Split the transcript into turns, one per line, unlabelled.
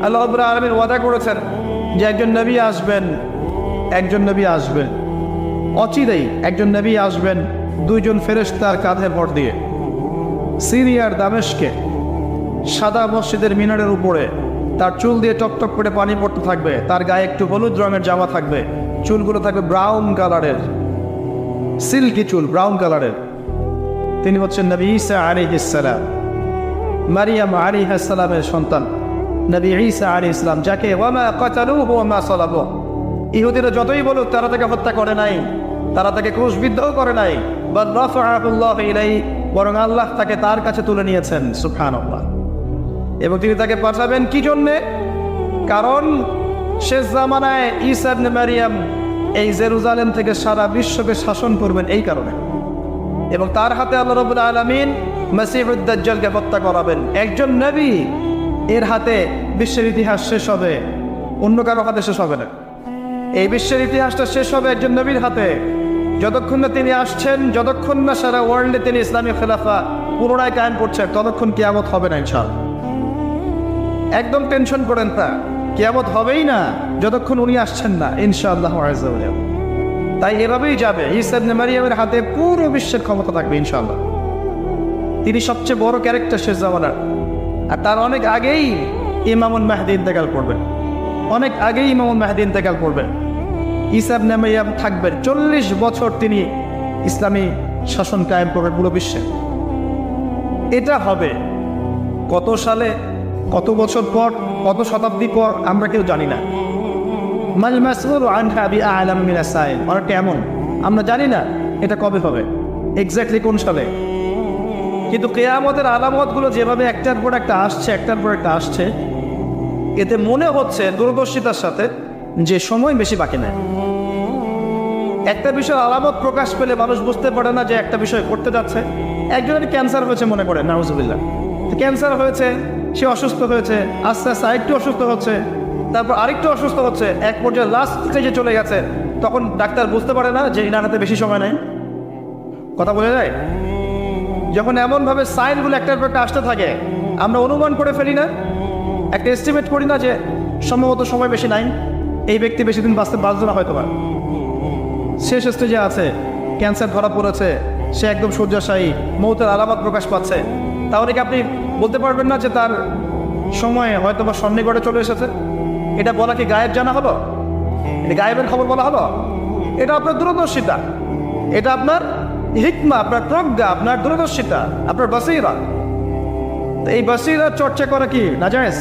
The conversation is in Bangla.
আল্লাহ রাব্বুল আলামিন ওয়াদা করেছেন যে একজন নবী আসবেন অচিরেই একজন নবী আসবেন, দুইজন ফেরেশতার কাঁধে ভর দিয়ে সিরিয়ার দামেস্কে সাদা মসজিদের মিনারের উপরে তার চুল দিয়ে টকটক করে পানি পড়তে থাকবে, তার গায়ে একটু হলুদ রঙের জামা থাকবে, চুলগুলো থাকবে ব্রাউন কালারের, সিল্কি চুল ব্রাউন কালারের। তিনি হচ্ছেন নবী ঈসা আলাইহিস সালাম, মারিয়াম আলাইহিস সালামের সন্তান নবী ঈসা আলাইহিস সালাম, যাকে ওয়ামা কাতালুহু ওয়ামা সালাবুহু, ইহুদিরা যতই বলুক তারা তাকে হত্যা করে নাই, তারা তাকে ক্রুশবিদ্ধও করে নাই, বাল রাফাআহুল্লাহু ইলাইহি, বরং আল্লাহ তাকে তার কাছে তুলে নিয়েছেন, সুবহানাল্লাহ। এবং তিনি তাকে পাঠাবেন কি জন্যে? কারণ শেষ জামানায় ঈসা ইবনে মারিয়াম এই জেরুজালেম থেকে সারা বিশ্বকে শাসন করবেন এই কারণে, এবং তার হাতে আল্লাহ রাব্বুল আলামিন মসিহুদ দাজ্জালকে হত্যা করাবেন। একজন নবী এর হাতে বিশ্বের ইতিহাস শেষ হবে, অন্য কারো হাতে শেষ হবে না। এই বিশ্বের ইতিহাসটা শেষ হবে একজন নবীর হাতে। যতক্ষণ না তিনি আসছেন, যতক্ষণ না সারা ওয়ার্ল্ডে তিনি ইসলামী খেলাফা পুনরায় কায়েম করছেন, ততক্ষণ কিয়ামত হবে না ইনশাআল্লাহ। একদম টেনশন করেন না, কিয়ামত হবেই না যতক্ষণ উনি আসছেন না ইনশাআল্লাহ আযজা ওয়া জাল। তাই এভাবেই যাবে, ঈসা ইবনে মারিয়ামের হাতে পুরো বিশ্বের ক্ষমতা থাকবে ইনশাআল্লাহ। তিনি সবচেয়ে বড় ক্যারেক্টার শেষ জামানার, আর তার অনেক আগেই ইমামুল মাহদী ইন্তেকাল করবেন, অনেক আগেই ইমামুল মাহদী ইন্তেকাল করবেন। ঈসা ইবনে মারিয়াম থাকবেন 40 বছর, তিনি ইসলামী শাসন কায়েম করবেন পুরো বিশ্বে। এটা হবে কত সালে, কত বছর পর, কত শতাব্দী পর আমরা কেউ জানি না। মাল মাসউলু আনহা বিআ'লাম মিনাস সাইল, অনেকটা এমন আমরা জানি না এটা কবে হবে, এক্স্যাক্টলি কোন সালে। কিন্তু কিয়ামতের আলামতগুলো যেভাবে একটার পর একটা আসছে, এতে মনে হচ্ছে দূরদর্শিতার সাথে যে সময় বেশি বাকি নেই। একটা বিষয়ের আলামত প্রকাশ পেলে মানুষ বুঝতে পারে না যে একটা বিষয় করতে যাচ্ছে। একজনের ক্যান্সার হয়েছে মনে করে, নাউজুবিল্লাহ, ক্যান্সার হয়েছে, সে অসুস্থ হয়েছে, আস্তে আস্তে আরেকটু অসুস্থ হচ্ছে, তারপর আরেকটু অসুস্থ হচ্ছে, এক পর্যায়ে লাস্ট স্টেজে চলে গেছে। তখন ডাক্তার বুঝতে পারে না যে এনার হাতে বেশি সময় নেই। কথা বলে যায়, যখন এমনভাবে সাইনগুলো একটার পর একটা আসতে থাকে, আমরা অনুমান করে ফেলি না, একটা এস্টিমেট করি না যে সম্ভবত সময় বেশি নাই, এই ব্যক্তি বেশি দিন বাঁচবে না, হয়তো বা শেষ স্টেজে আছে, ক্যান্সার ধরা পড়েছে, সে একদম শয্যাশায়ী, মৌতের আলামত প্রকাশ পাচ্ছে। তাহলে কি আপনি বলতে পারবেন না যে তার সময় হয়তো বা সন্নিকটে চলে এসেছে? এটা বলা কি গায়েব জানা হলো? এটা গায়েবের খবর বলা হলো? এটা আপনার দূরদর্শিতা, এটা আপনার হিকমা, আপনার প্রজ্ঞা, আপনার দূরদর্শিতা, আপনার বাসীরা। এই বাসীরা চর্চা করা কি নাজায়েজ?